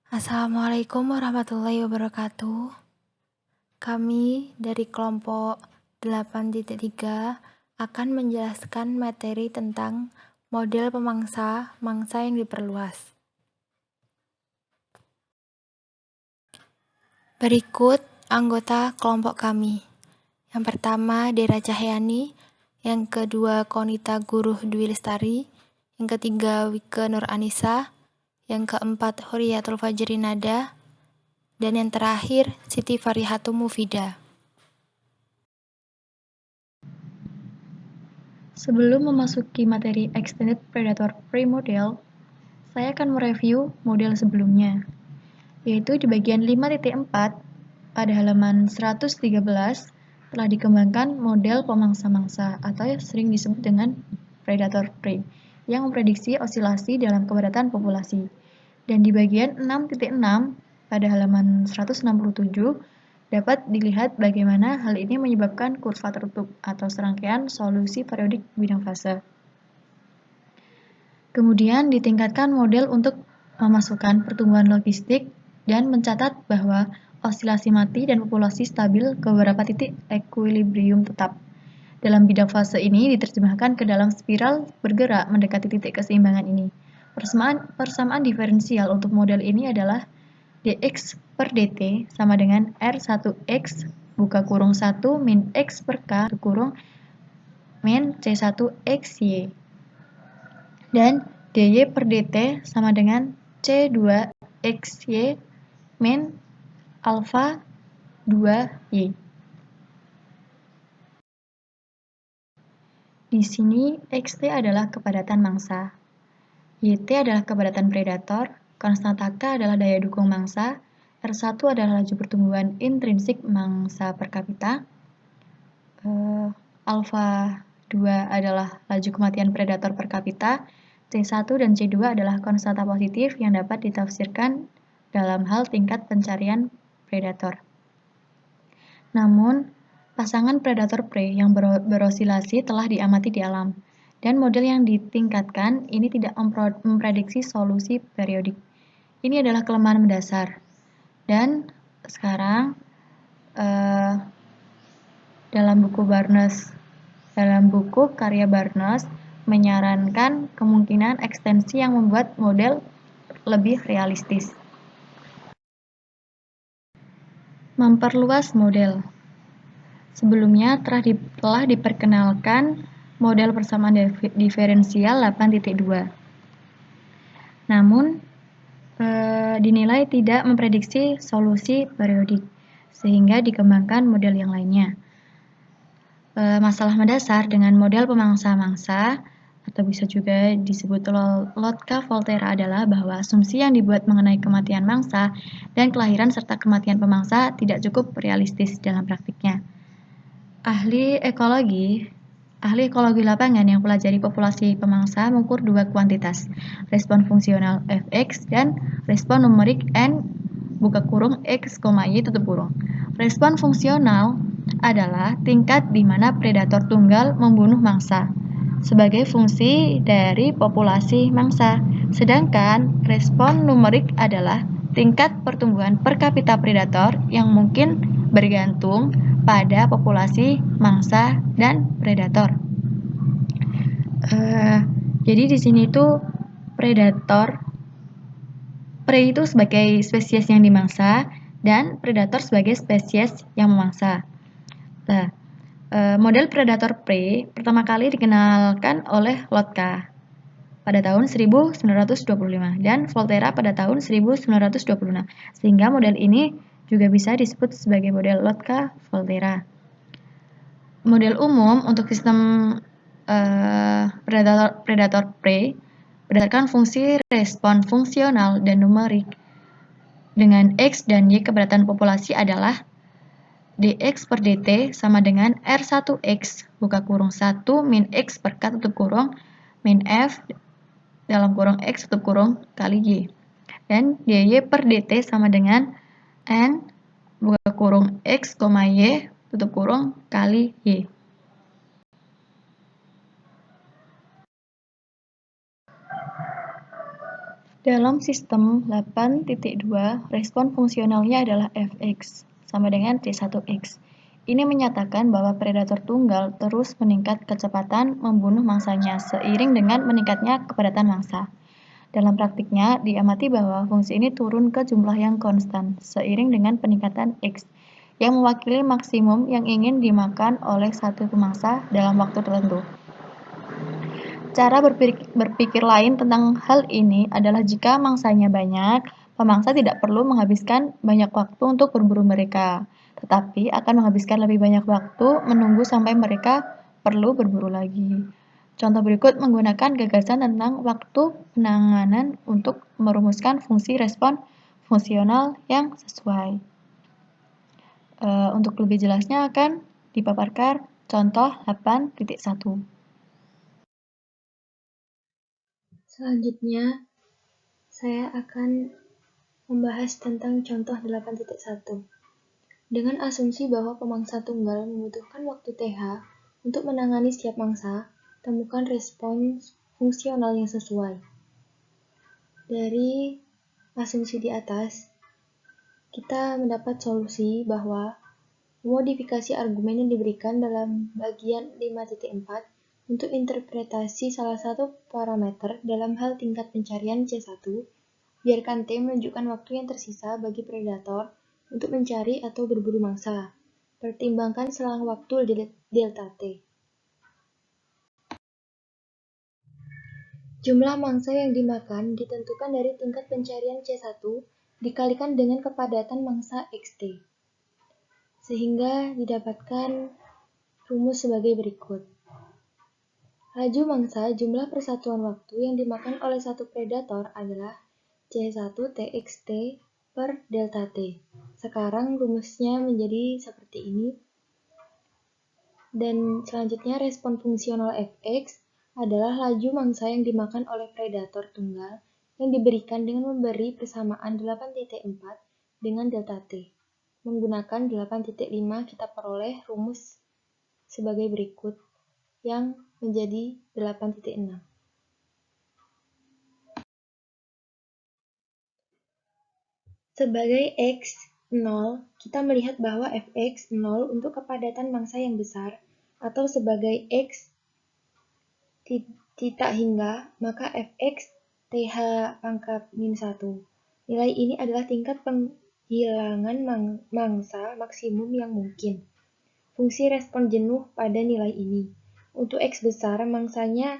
Assalamualaikum warahmatullahi wabarakatuh. Kami dari kelompok 8.3 akan menjelaskan materi tentang model pemangsa mangsa yang diperluas. Berikut anggota kelompok kami. Yang pertama, Dera Cahyani. Yang kedua, Konita Guruh Dwi Lestari. Yang ketiga, Wike Nur Anissa. Yang keempat, Huriyatul Fajri Nada. Dan yang terakhir, Siti Farihatul Mufida. Sebelum memasuki materi Extended Predator Prey Model, saya akan mereview model sebelumnya, yaitu di bagian 5.4 pada halaman 113 telah dikembangkan model pemangsa-mangsa atau sering disebut dengan Predator Prey yang memprediksi osilasi dalam kepadatan populasi. Dan di bagian 6.6 pada halaman 167 dapat dilihat bagaimana hal ini menyebabkan kurva tertutup atau serangkaian solusi periodik bidang fase. Kemudian ditingkatkan model untuk memasukkan pertumbuhan logistik dan mencatat bahwa osilasi mati dan populasi stabil ke beberapa titik equilibrium tetap. Dalam bidang fase ini diterjemahkan ke dalam spiral bergerak mendekati titik keseimbangan ini. Persamaan diferensial untuk model ini adalah dx per dt sama dengan r1x buka kurung 1 min x per k kurung min c1xy. Dan dy per dt sama dengan c2xy min alfa 2y. Di sini xt adalah kepadatan mangsa, yt adalah kepadatan predator, konstanta k adalah daya dukung mangsa, R1 adalah laju pertumbuhan intrinsik mangsa per kapita, alfa 2 adalah laju kematian predator per kapita, C1 dan C2 adalah konstanta positif yang dapat ditafsirkan dalam hal tingkat pencarian predator. Namun, pasangan predator-prey yang berosilasi telah diamati di alam, dan model yang ditingkatkan ini tidak memprediksi solusi periodik. Ini adalah kelemahan mendasar. Dan sekarang dalam buku karya Barnes menyarankan kemungkinan ekstensi yang membuat model lebih realistis. Memperluas model. Sebelumnya telah diperkenalkan model persamaan diferensial 8.2. Namun dinilai tidak memprediksi solusi periodik, sehingga dikembangkan model yang lainnya. Masalah mendasar dengan model pemangsa-mangsa atau bisa juga disebut Lotka-Volterra adalah bahwa asumsi yang dibuat mengenai kematian mangsa dan kelahiran serta kematian pemangsa tidak cukup realistis dalam praktiknya. Ahli ekologi lapangan yang pelajari populasi pemangsa mengukur dua kuantitas, respon fungsional Fx dan respon numerik N buka kurung X, Y tutup kurung. Respon fungsional adalah tingkat di mana predator tunggal membunuh mangsa sebagai fungsi dari populasi mangsa, sedangkan respon numerik adalah tingkat pertumbuhan per kapita predator yang mungkin bergantung pada populasi mangsa dan predator. Jadi di sini tuh predator prey itu sebagai spesies yang dimangsa dan predator sebagai spesies yang memangsa. Nah, model predator prey pertama kali dikenalkan oleh Lotka pada tahun 1925 dan Volterra pada tahun 1926, sehingga model ini juga bisa disebut sebagai model Lotka-Volterra. Model umum untuk sistem predator prey berdasarkan fungsi respon fungsional dan numerik dengan X dan Y kepadatan populasi adalah dx per dt sama dengan R1x buka kurung 1 min X per K tutup kurung min F dalam kurung X tutup kurung kali Y. Dan dy per dt sama dengan N buka kurung X, Y tutup kurung kali Y. Dalam sistem 8.2, respon fungsionalnya adalah fx sama dengan t1x. Ini menyatakan bahwa predator tunggal terus meningkat kecepatan membunuh mangsanya seiring dengan meningkatnya kepadatan mangsa. Dalam praktiknya, diamati bahwa fungsi ini turun ke jumlah yang konstan seiring dengan peningkatan x, yang mewakili maksimum yang ingin dimakan oleh satu pemangsa dalam waktu tertentu. Cara berpikir lain tentang hal ini adalah jika mangsanya banyak, pemangsa tidak perlu menghabiskan banyak waktu untuk berburu mereka, tetapi akan menghabiskan lebih banyak waktu menunggu sampai mereka perlu berburu lagi. Contoh berikut menggunakan gagasan tentang waktu penanganan untuk merumuskan fungsi respon fungsional yang sesuai. Untuk lebih jelasnya akan dipaparkan contoh 8.1. Selanjutnya, saya akan membahas tentang contoh 8.1. Dengan asumsi bahwa pemangsa tunggal membutuhkan waktu TH untuk menangani setiap mangsa, temukan respons fungsional yang sesuai. Dari asumsi di atas, kita mendapat solusi bahwa modifikasi argumen yang diberikan dalam bagian 5.4 untuk interpretasi salah satu parameter dalam hal tingkat pencarian C1, biarkan T menunjukkan waktu yang tersisa bagi predator untuk mencari atau berburu mangsa. Pertimbangkan selang waktu delta T. Jumlah mangsa yang dimakan ditentukan dari tingkat pencarian C1 dikalikan dengan kepadatan mangsa XT, sehingga didapatkan rumus sebagai berikut. Laju mangsa jumlah persatuan waktu yang dimakan oleh satu predator adalah C1 TXT per delta T. Sekarang rumusnya menjadi seperti ini. Dan selanjutnya respon fungsional Fx adalah laju mangsa yang dimakan oleh predator tunggal yang diberikan dengan memberi persamaan 8.4 dengan delta T. Menggunakan 8.5 kita peroleh rumus sebagai berikut yang menjadi 8.6. Sebagai X 0, kita melihat bahwa Fx 0 untuk kepadatan mangsa yang besar, atau sebagai X tidak hingga, maka Fx TH pangkat min 1. Nilai ini adalah tingkat penghilangan mangsa maksimum yang mungkin. Fungsi respon jenuh pada nilai ini. Untuk X besar, mangsanya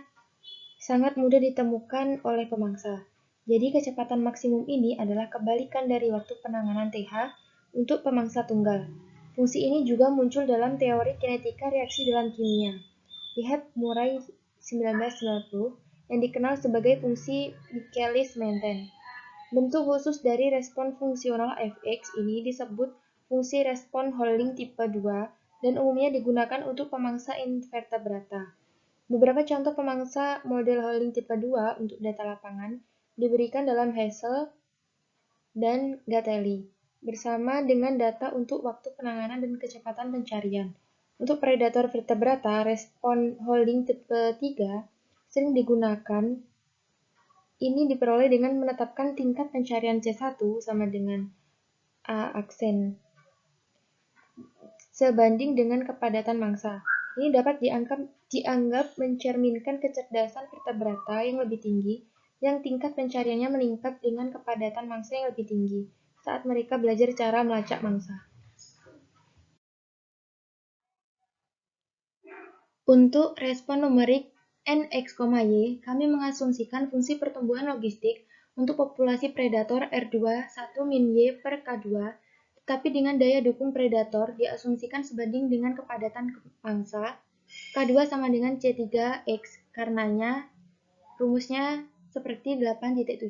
sangat mudah ditemukan oleh pemangsa. Jadi kecepatan maksimum ini adalah kebalikan dari waktu penanganan TH untuk pemangsa tunggal. Fungsi ini juga muncul dalam teori kinetika reaksi dalam kimia. Lihat Murray 1990 yang dikenal sebagai fungsi Michaelis-Menten. Bentuk khusus dari respon fungsional Fx ini disebut fungsi respon Holding tipe 2 dan umumnya digunakan untuk pemangsa invertebrata. Beberapa contoh pemangsa model Holding tipe 2 untuk data lapangan diberikan dalam Hassel dan Gatelli, bersama dengan data untuk waktu penanganan dan kecepatan pencarian. Untuk predator vertebrata, respon Holding tipe 3 sering digunakan. Ini diperoleh dengan menetapkan tingkat pencarian C1 sama dengan A aksen sebanding dengan kepadatan mangsa. Ini dapat dianggap mencerminkan kecerdasan vertebrata yang lebih tinggi, yang tingkat pencariannya meningkat dengan kepadatan mangsa yang lebih tinggi saat mereka belajar cara melacak mangsa. Untuk respon numerik Nx, Y, kami mengasumsikan fungsi pertumbuhan logistik untuk populasi predator R2 1 min Y per K2, tetapi dengan daya dukung predator diasumsikan sebanding dengan kepadatan mangsa, K2 sama dengan C3X, karenanya rumusnya seperti 8.7,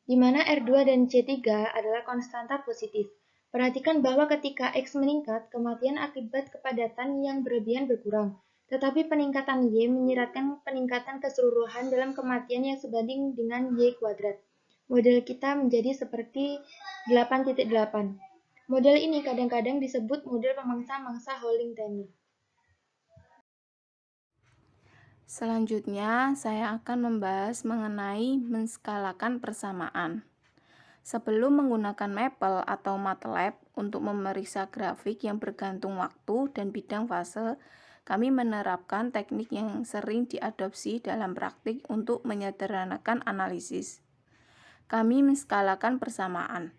di mana R2 dan C3 adalah konstanta positif. Perhatikan bahwa ketika X meningkat, kematian akibat kepadatan yang berlebihan berkurang, tetapi peningkatan Y menyiratkan peningkatan keseluruhan dalam kematian yang sebanding dengan Y kuadrat. Model kita menjadi seperti 8.8. Model ini kadang-kadang disebut model pemangsa-mangsa Holding Tanner. Selanjutnya, saya akan membahas mengenai menskalakan persamaan. Sebelum menggunakan Maple atau MATLAB untuk memeriksa grafik yang bergantung waktu dan bidang fase, kami menerapkan teknik yang sering diadopsi dalam praktik untuk menyederhanakan analisis. Kami menskalakan persamaan.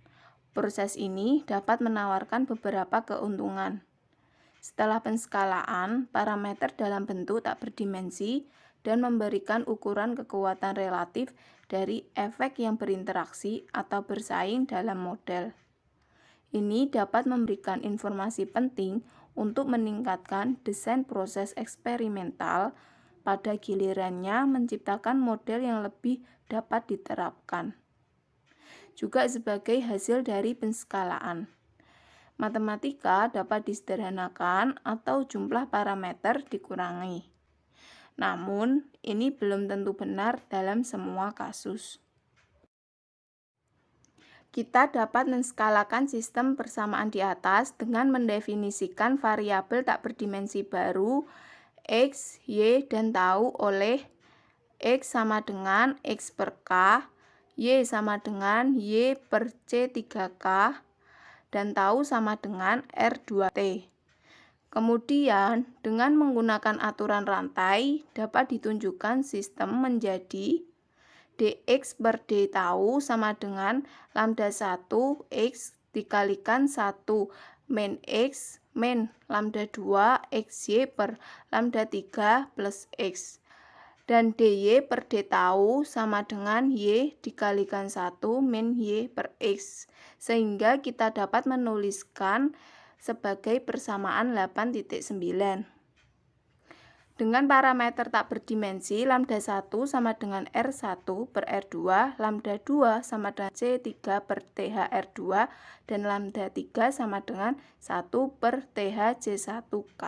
Proses ini dapat menawarkan beberapa keuntungan. Setelah penskalaan, parameter dalam bentuk tak berdimensi dan memberikan ukuran kekuatan relatif dari efek yang berinteraksi atau bersaing dalam model. Ini dapat memberikan informasi penting untuk meningkatkan desain proses eksperimental, pada gilirannya menciptakan model yang lebih dapat diterapkan. Juga sebagai hasil dari penskalaan. Matematika dapat disederhanakan atau jumlah parameter dikurangi. Namun, ini belum tentu benar dalam semua kasus. Kita dapat menskalakan sistem persamaan di atas dengan mendefinisikan variabel tak berdimensi baru X, Y, dan tau oleh X sama dengan X per K, Y sama dengan Y per C3K, dan tau sama dengan R2T. Kemudian, dengan menggunakan aturan rantai, dapat ditunjukkan sistem menjadi dx per d tau sama dengan lambda 1 x dikalikan 1 min x min lambda 2 xy per lambda 3 plus x. Dan dy per d tau sama dengan y dikalikan 1 min y per x. Sehingga kita dapat menuliskan sebagai persamaan 8.9. Dengan parameter tak berdimensi, lambda 1 sama dengan R1 per R2, lambda 2 sama dengan C3 per TH R2, dan lambda 3 sama dengan 1 per TH C1K.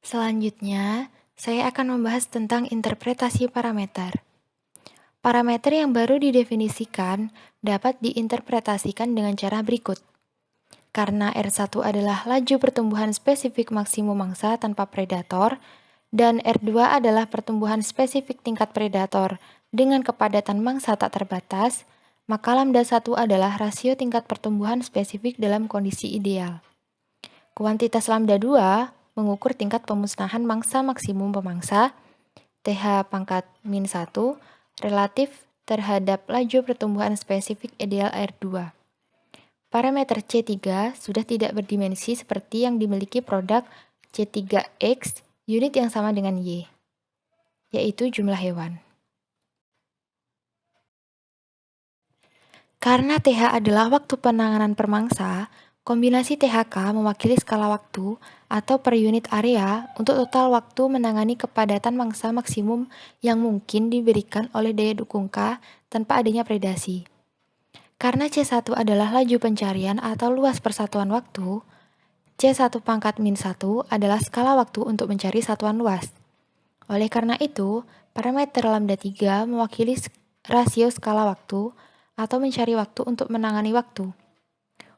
Selanjutnya, saya akan membahas tentang interpretasi parameter. Parameter yang baru didefinisikan dapat diinterpretasikan dengan cara berikut. Karena R1 adalah laju pertumbuhan spesifik maksimum mangsa tanpa predator, dan R2 adalah pertumbuhan spesifik tingkat predator dengan kepadatan mangsa tak terbatas, maka lambda 1 adalah rasio tingkat pertumbuhan spesifik dalam kondisi ideal. Kuantitas lambda 2 mengukur tingkat pemusnahan mangsa maksimum pemangsa, TH pangkat min 1, relatif terhadap laju pertumbuhan spesifik ideal R2. Parameter C3 sudah tidak berdimensi seperti yang dimiliki produk C3X unit yang sama dengan Y, yaitu jumlah hewan. Karena TH adalah waktu penanganan per mangsa, kombinasi THK mewakili skala waktu atau per unit area untuk total waktu menangani kepadatan mangsa maksimum yang mungkin diberikan oleh daya dukung K tanpa adanya predasi. Karena C1 adalah laju pencarian atau luas persatuan waktu, C1 pangkat min 1 adalah skala waktu untuk mencari satuan luas. Oleh karena itu, parameter lambda 3 mewakili rasio skala waktu atau mencari waktu untuk menangani waktu.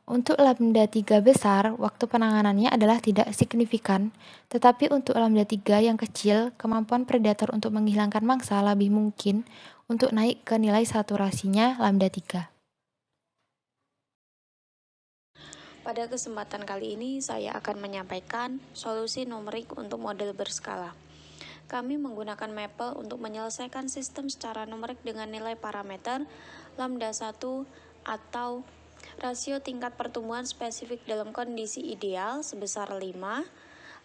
Untuk lambda 3 besar, waktu penanganannya adalah tidak signifikan, tetapi untuk lambda 3 yang kecil, kemampuan predator untuk menghilangkan mangsa lebih mungkin untuk naik ke nilai saturasinya lambda 3. Pada kesempatan kali ini, saya akan menyampaikan solusi numerik untuk model berskala. Kami menggunakan Maple untuk menyelesaikan sistem secara numerik dengan nilai parameter lambda 1 atau rasio tingkat pertumbuhan spesifik dalam kondisi ideal sebesar 5,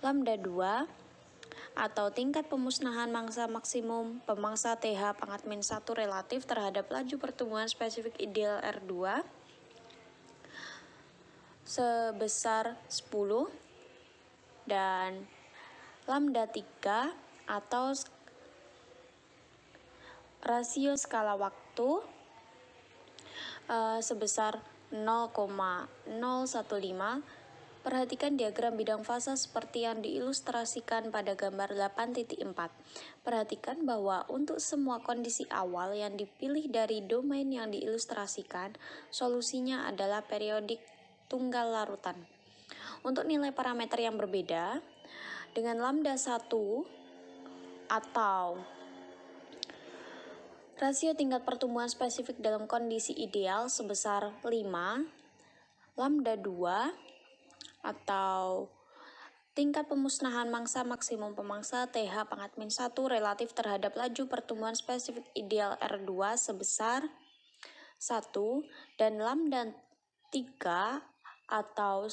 lambda 2 atau tingkat pemusnahan mangsa maksimum pemangsa TH pangkat min 1 relatif terhadap laju pertumbuhan spesifik ideal R2 sebesar 10, dan lambda 3 atau rasio skala waktu sebesar 0,015. Perhatikan diagram bidang fase seperti yang diilustrasikan pada gambar 8.4. Perhatikan bahwa untuk semua kondisi awal yang dipilih dari domain yang diilustrasikan, solusinya adalah periodik tunggal larutan. Untuk nilai parameter yang berbeda, Dengan lambda 1 atau rasio tingkat pertumbuhan spesifik dalam kondisi ideal sebesar 5, lambda 2 atau tingkat pemusnahan mangsa maksimum pemangsa TH pangkat min 1 relatif terhadap laju pertumbuhan spesifik ideal R2 sebesar 1 dan lambda 3 atau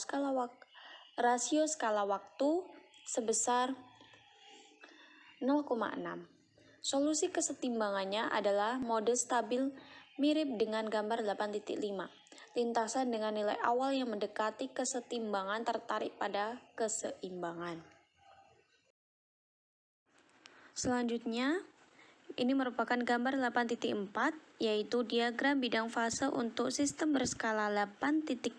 rasio skala waktu sebesar 0,6. Solusi kesetimbangannya adalah mode stabil mirip dengan gambar 8.5. Lintasan dengan nilai awal yang mendekati kesetimbangan tertarik pada keseimbangan. Selanjutnya, ini merupakan gambar 8.4, yaitu diagram bidang fase untuk sistem berskala 8.9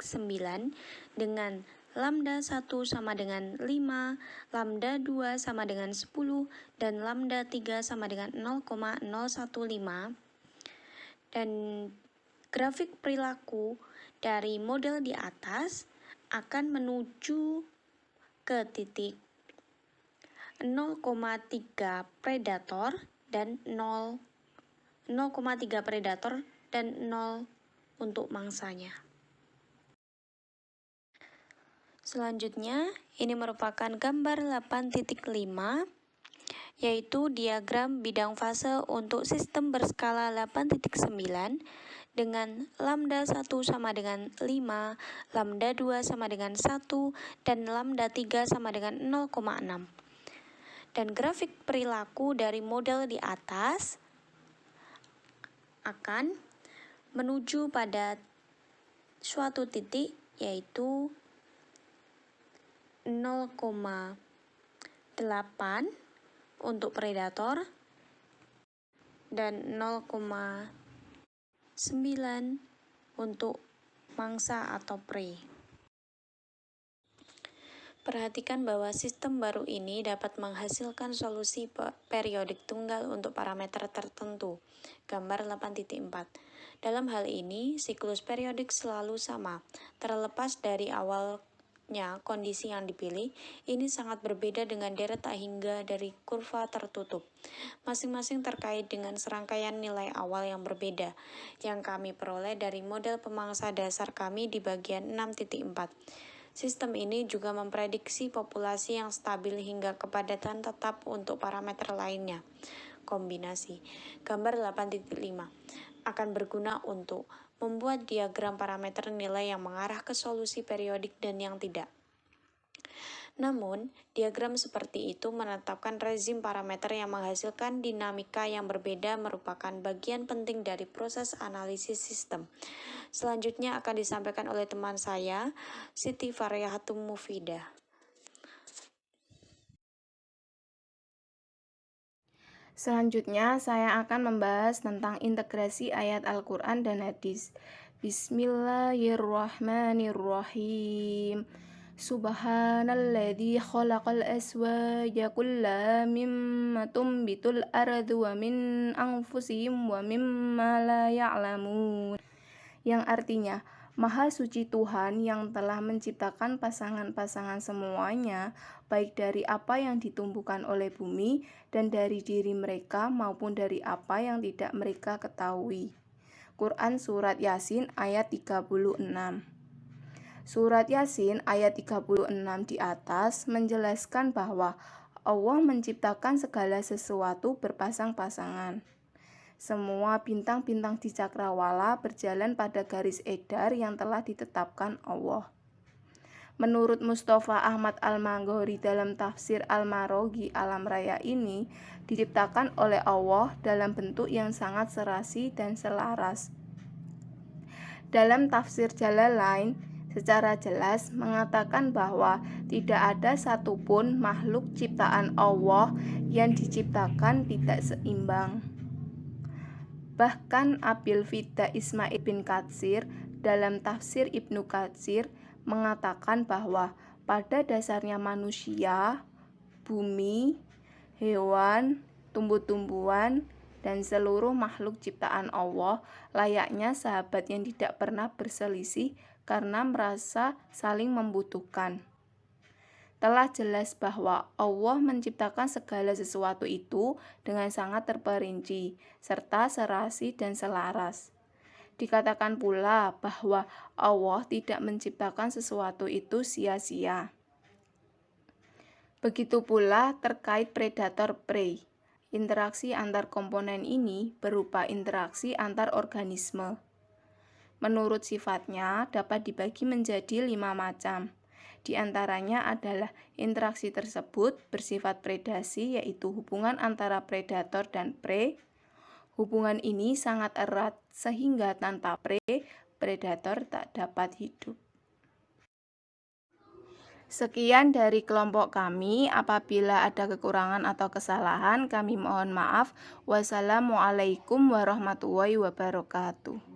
dengan lambda 1 sama dengan 5, lambda 2 sama dengan 10, dan lambda 3 sama dengan 0,015. Dan grafik perilaku dari model di atas akan menuju ke titik 0,3 predator dan 0,3 predator dan 0 untuk mangsanya. Selanjutnya, ini merupakan gambar 8.5, yaitu diagram bidang fase untuk sistem berskala 8.9 dengan lambda 1 sama dengan 5, lambda 2 sama dengan 1, dan lambda 3 sama dengan 0,6. Dan grafik perilaku dari model di atas akan menuju pada suatu titik, yaitu 0,8 untuk predator dan 0,9 untuk mangsa atau prey. Perhatikan bahwa sistem baru ini dapat menghasilkan solusi periodik tunggal untuk parameter tertentu. Gambar 8.4. Dalam hal ini, siklus periodik selalu sama. Terlepas dari awalnya kondisi yang dipilih, ini sangat berbeda dengan deret tak hingga dari kurva tertutup. Masing-masing terkait dengan serangkaian nilai awal yang berbeda, yang kami peroleh dari model pemangsa dasar kami di bagian 6.4. Sistem ini juga memprediksi populasi yang stabil hingga kepadatan tetap untuk parameter lainnya. Kombinasi gambar 8.5 akan berguna untuk membuat diagram parameter nilai yang mengarah ke solusi periodik dan yang tidak. Namun, diagram seperti itu menetapkan rezim parameter yang menghasilkan dinamika yang berbeda merupakan bagian penting dari proses analisis sistem. Selanjutnya akan disampaikan oleh teman saya, Siti Fariyahatum Mufidah. Selanjutnya, saya akan membahas tentang integrasi ayat Al-Quran dan hadis. Bismillahirrahmanirrahim. Subhanalladzi khalaqal azwaja kullaha mimma tumbitul ardu wa min anfusihim wa mimma la ya'lamun. Yang artinya, Maha suci Tuhan yang telah menciptakan pasangan-pasangan semuanya, baik dari apa yang ditumbuhkan oleh bumi dan dari diri mereka maupun dari apa yang tidak mereka ketahui. Quran Surat Yasin ayat 36. Surat Yasin ayat 36 di atas menjelaskan bahwa Allah menciptakan segala sesuatu berpasang-pasangan. Semua bintang-bintang di cakrawala berjalan pada garis edar yang telah ditetapkan Allah. Menurut Mustafa Ahmad Al-Maghori dalam tafsir Al-Maroghi Alam Raya ini diciptakan oleh Allah dalam bentuk yang sangat serasi dan selaras. Dalam tafsir Jalalain secara jelas mengatakan bahwa tidak ada satupun makhluk ciptaan Allah yang diciptakan tidak seimbang. Bahkan Abil Fida Ismail bin Katsir dalam tafsir Ibnu Katsir mengatakan bahwa pada dasarnya manusia, bumi, hewan, tumbuh-tumbuhan, dan seluruh makhluk ciptaan Allah layaknya sahabat yang tidak pernah berselisih karena merasa saling membutuhkan. telah jelas bahwa Allah menciptakan segala sesuatu itu dengan sangat terperinci, serta serasi dan selaras. Dikatakan pula bahwa Allah tidak menciptakan sesuatu itu sia-sia. Begitu pula terkait predator-prey. Interaksi antar komponen ini berupa interaksi antar organisme. Menurut sifatnya dapat dibagi menjadi 5 macam. Di antaranya adalah interaksi tersebut bersifat predasi, yaitu hubungan antara predator dan prey. Hubungan ini sangat erat sehingga tanpa prey, predator tak dapat hidup. Sekian dari kelompok kami. Apabila ada kekurangan atau kesalahan, kami mohon maaf. Wassalamualaikum warahmatullahi wabarakatuh.